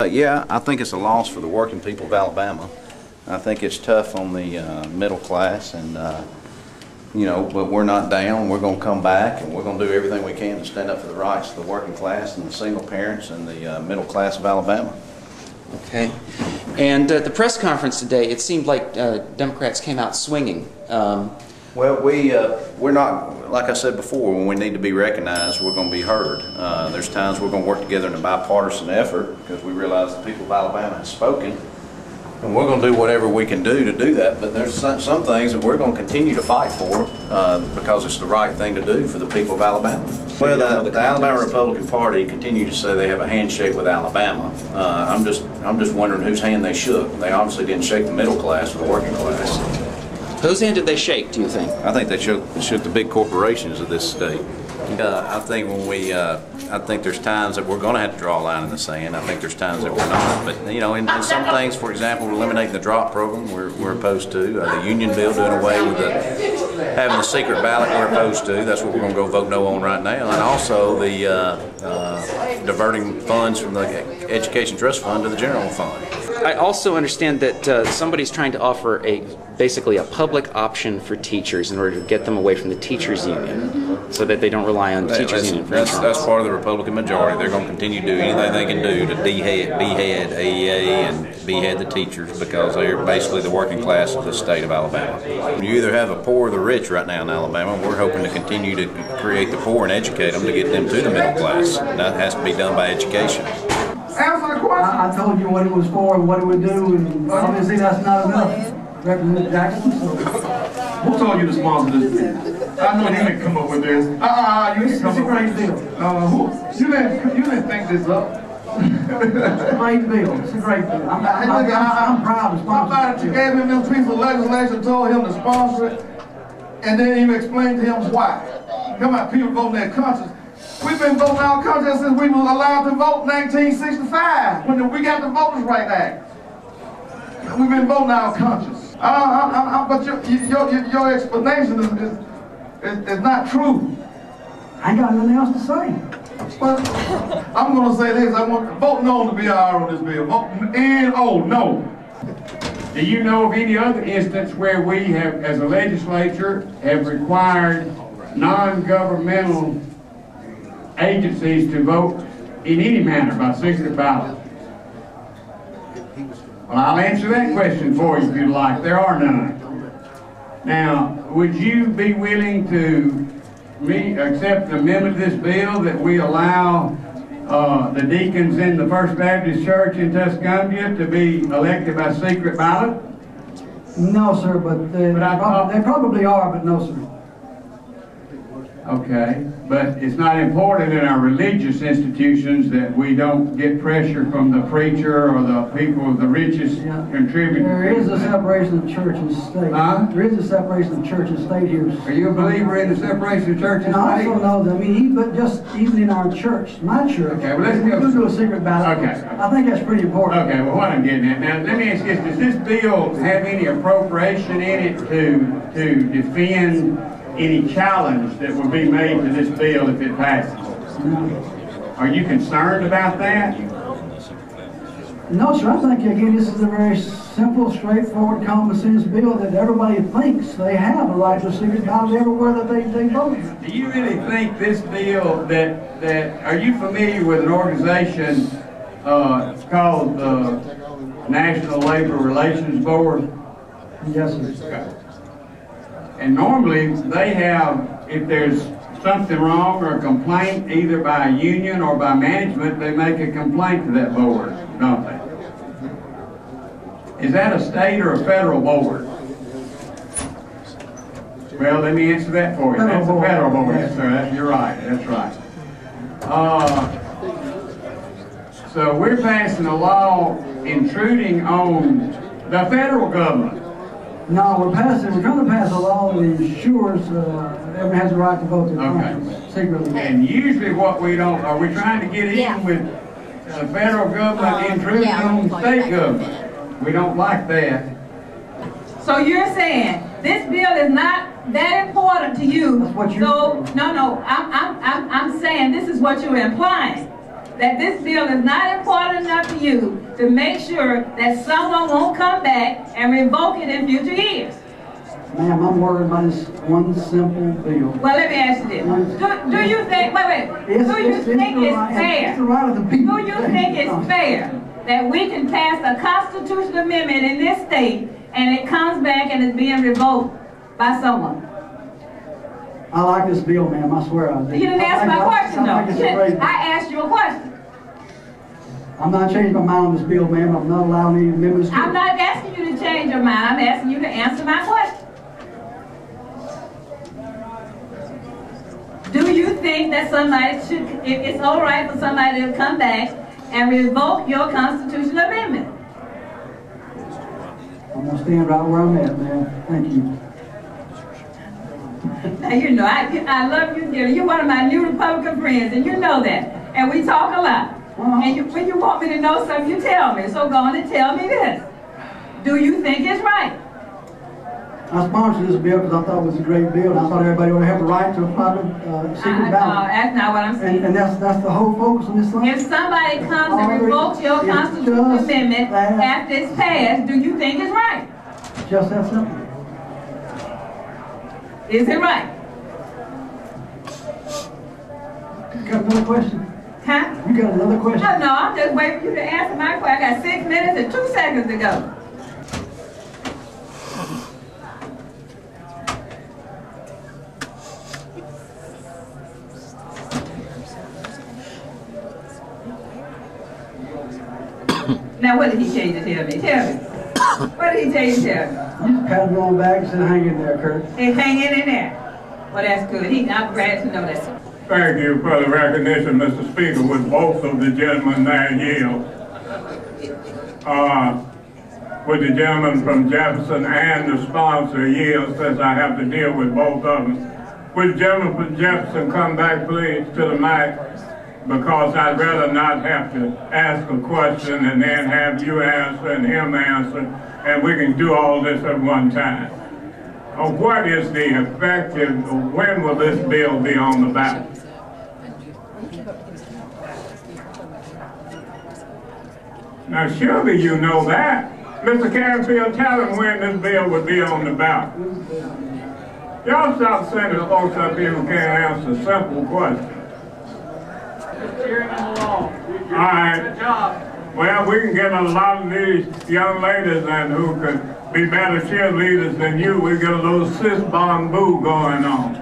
Yeah, I think it's a loss for the working people of Alabama. I think it's tough on the middle class, and you know, but we're not down. We're going to come back, and we're going to do everything we can to stand up for the rights of the working class and the single parents and the middle class of Alabama. Okay. And at the press conference today, it seemed like Democrats came out swinging. Well, we're not, like I said before, when we need to be recognized, we're going to be heard. There's times we're going to work together in a bipartisan effort because we realize the people of Alabama have spoken, and we're going to do whatever we can do that. But there's some things that we're going to continue to fight for because it's the right thing to do for the people of Alabama. Well, the Alabama Republican Party continue to say they have a handshake with Alabama. I'm just wondering whose hand they shook. They obviously didn't shake the middle class or the working class. Whose hand did they shake, do you think? I think they shook the big corporations of this state. I think I think there's times that we're going to have to draw a line in the sand. I think there's times that we're not. But you know, in some things, for example, eliminating the drop program, we're opposed to. The union bill doing away with having the secret ballot, we're opposed to. That's what we're going to go vote no on right now. And also the diverting funds from the Education Trust Fund to the general fund. I also understand that somebody's trying to offer basically a public option for teachers in order to get them away from the teachers union, so that they don't rely on the teachers union for insurance. That's part of the Republican majority. They're going to continue to do anything they can do to behead AEA and behead the teachers because they're basically the working class of the state of Alabama. You either have the poor or the rich right now in Alabama. We're hoping to continue to create the poor and educate them to get them to the middle class. And that has to be done by education. Answer the question. I told you what it was for and what it would do, and obviously that's not enough. Representative Jackson. Who told you to sponsor this bill? I know you didn't come up with this. You didn't come up with this. Who? You didn't think this up. It's a great bill. It's a great bill. I'm proud to sponsor it. Somebody gave him them pieces of legislation, told him to sponsor it, and then even explained to him why. Come on, people voting their conscience. We've been voting our country since we were allowed to vote in 1965, when we got the Voters' Rights Act. We've been voting our conscience. But your explanation is not true. I ain't got nothing else to say. Well, I'm going to say this. I want vote no to be our on this bill. Vote N-O, no. Do you know of any other instance where we have, as a legislature, have required non-governmental agencies to vote in any manner by secret ballot? Well, I'll answer that question for you if you'd like. There are none. Now, would you be willing to accept an amendment to this bill that we allow the deacons in the First Baptist Church in Tuscumbia to be elected by secret ballot? No, sir, but they probably are, but no, sir. Okay, but it's not important in our religious institutions that we don't get pressure from the preacher or the people, the richest contributors. There is a separation of church and state. Huh? There is a separation of church and state here. Are you a believer in the separation of church and state? I also know that, I mean, even in our church, my church, okay, well, let's we do a secret ballot. Okay. I think that's pretty important. Okay, well, what I'm getting at now, let me ask you this: does this bill have any appropriation in it to defend any challenge that would be made to this bill if it passes? No. Are you concerned about that? No, sir. I think, again, this is a very simple, straightforward, common sense bill that everybody thinks they have a right to secret ballot everywhere that they vote. Do you really think this bill that are you familiar with an organization called the National Labor Relations Board? Yes, sir. And normally they have, if there's something wrong or a complaint either by a union or by management, they make a complaint to that board, don't they? Is that a state or a federal board? Well, let me answer that for you. That's a federal board, yes, sir. You're right. That's right. So we're passing a law intruding on the federal government. No, we're trying to pass a law that ensures everyone has the right to vote their country secretly. And usually what we don't, are we trying to get even with the federal government intruding on state government? We don't like that. So you're saying this bill is not that important to you? That's what you're saying. No, I'm saying this is what you're implying. that this bill is not important enough to you to make sure that someone won't come back and revoke it in future years? Ma'am, I'm worried about this one simple bill. Well, let me ask you this. Do you think, wait, do you think it's fair? Do you think it's fair that we can pass a constitutional amendment in this state and it comes back and is being revoked by someone? I like this bill, ma'am. I swear I do. You didn't ask my question, though. I asked you a question. I'm not changing my mind on this bill, ma'am. I'm not allowing any amendments. I'm not asking you to change your mind. I'm asking you to answer my question. Do you think that somebody should, if it's all right for somebody to come back and revoke your constitutional amendment? I'm going to stand right where I'm at, ma'am. Thank you. Now, you know, I love you dearly. You're one of my new Republican friends, and you know that. And we talk a lot. And when you want me to know something, you tell me. So go on and tell me this. Do you think it's right? I sponsored this bill because I thought it was a great bill, and I thought everybody would have a right to apply to secret ballot. That's not what I'm saying. And that's the whole focus on this thing. If somebody comes and revokes your constitutional amendment after it's passed, do you think it's right? Just that simple. Is it right? You got another question? Huh? You got another question? No, I'm just waiting for you to answer my question. I got 6 minutes and 2 seconds to go. Now, what did he tell you to tell me? Tell me. What did he tell you to tell me? You just pat him on the back and said, hang in there, Kurt. It's hanging in there. Well, that's good. I'm glad to know that. Thank you for the recognition, Mr. Speaker, with both of the gentlemen there yield. With the gentleman from Jefferson and the sponsor yield, since I have to deal with both of them. Would the gentleman from Jefferson come back, please, to the mic? Because I'd rather not have to ask a question and then have you answer and him answer, and we can do all this at one time. What is the effective, when will this bill be on the ballot? Now surely you know that. Mr. Canfield, tell him when this bill would be on the ballot. Y'all stop sending folks up here who can't answer simple questions. All right. Well, we can get a lot of these young ladies and who could be better cheerleaders than you. We get a little sis bamboo going on.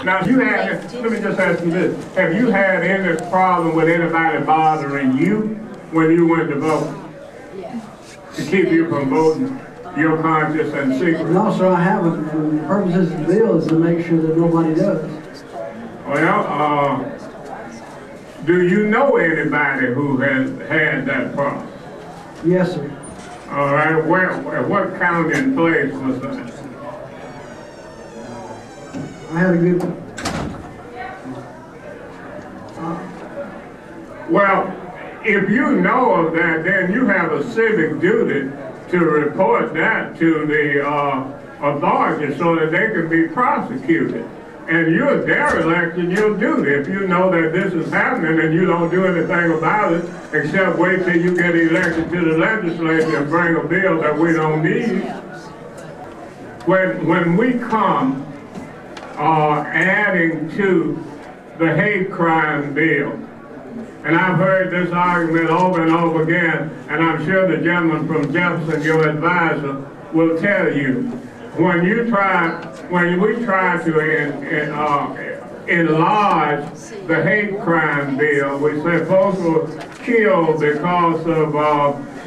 Now, let me just ask you this. Have you had any problem with anybody bothering you when you went to vote? To keep you from voting your conscience and secret? No, sir, I haven't. And the purpose of this bill is to make sure that nobody does. Well, do you know anybody who has had that problem? Yes, sir. All right, what county and place was that? I had a good... Well, if you know of that, then you have a civic duty to report that to the authorities so that they can be prosecuted. And you're derelict in your duty if you know that this is happening and you don't do anything about it except wait till you get elected to the legislature and bring a bill that we don't need. When we come adding to the hate crime bill, and I've heard this argument over and over again, and I'm sure the gentleman from Jefferson, your advisor, will tell you, when we try to enlarge the hate crime bill, we say folks were killed because of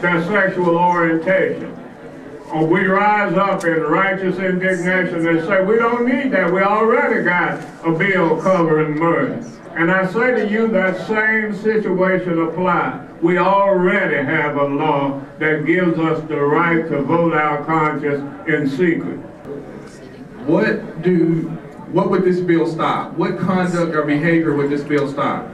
their sexual orientation. Or we rise up in righteous indignation and say, we don't need that. We already got a bill covering murder. And I say to you, that same situation applies. We already have a law that gives us the right to vote our conscience in secret. What would this bill stop? What conduct or behavior would this bill stop?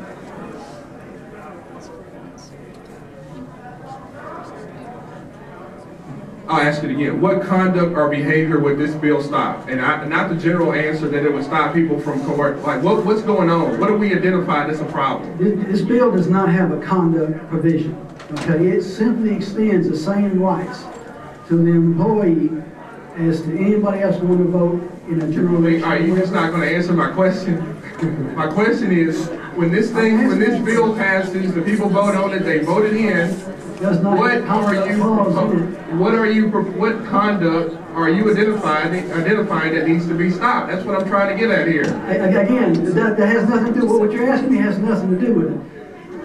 I'll ask it again. What conduct or behavior would this bill stop? And not the general answer that it would stop people from coercion. Like, what's going on? What do we identify as a problem? This bill does not have a conduct provision. Okay, it simply extends the same rights to the employee as to anybody else going to vote in a general election. Are you just not going to answer my question? My question is, when this bill passes, the people vote on it, they voted in. What conduct are you identifying that needs to be stopped? That's what I'm trying to get at here. Again, that has nothing to do with what you're asking me. Has nothing to do with it.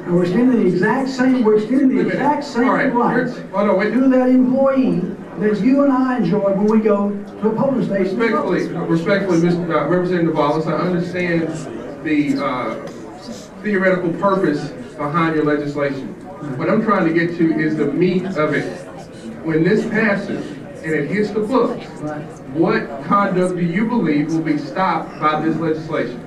And we're extending the exact same. We're extending the exact same rights to that employee that you and I enjoy when we go to a polling station. Respectfully, Representative Wallace, I understand the theoretical purpose behind your legislation. What I'm trying to get to is the meat of it. When this passes and it hits the books, what conduct do you believe will be stopped by this legislation?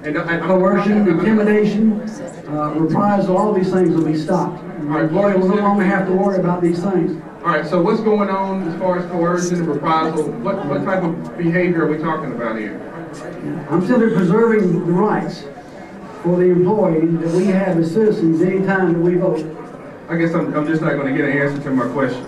And coercion, intimidation, reprisal, all these things will be stopped. The employee will no longer have to worry about these things. All right, so what's going on as far as coercion and reprisal? What type of behavior are we talking about here? I'm simply preserving the rights for the employee that we have as citizens any time that we vote. I guess I'm just not going to get an answer to my question.